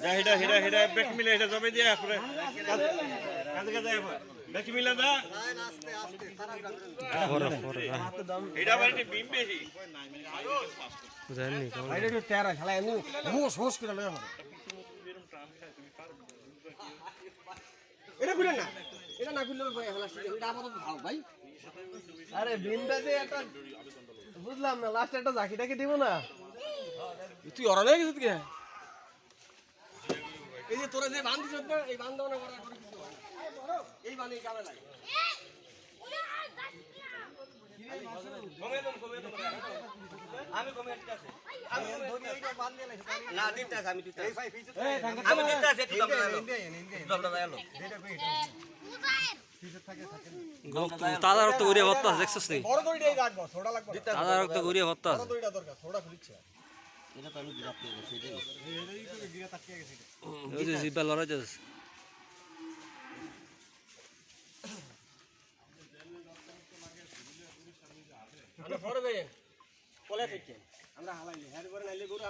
যা হেডা হেডা হেডা ব্যাক মিলে হেডা জমে দিয়া পরে কাজে কাজে ব্যাক মিলে দা হেডা বাড়িতে বিম বেশি জানি আইডা তো তেরা শালা এমনি হোস হোস করে লয় আমার এটা খুলে না এটা না খুললে ভাই হলা এটা আপাতত ভালো ভাই আরে বিমটা যে একটা বুঝলাম না লাস্ট একটা জাকিটাকে দিব না তুই অরা হয়ে গেছিস কি এই যে তোরা যে বাঁধ দিছিস না এই বাঁধ দাও না করা করে কিছু হয় এই বাঁধে কামে লাগে আমি কমে একটা আছে আমি ধরি এইটা বাঁধ দিয়ে না দিতে আছে আমি দিতে আমি দিতে আছে একটু দমটা দাও তাজা রক্ত ঘুরিয়ে ভর্তা দেখছিস নি বড় দড়িটাই রাখবো ছোড়া লাগবে তাজা রক্ত ঘুরিয়ে ভর্তা বড় দড়িটা দরকার ছোড়া খুলিছে এটা তো আমি বিরাট পেয়ে গেছি এটাই গিরা তাকিয়ে গেছে ওই যে জিব্বা লড়াই যাচ্ছে আমরা পরে যাই কোলে থেকে আমরা হালাইলি হ্যাঁ করে নাইলে গরু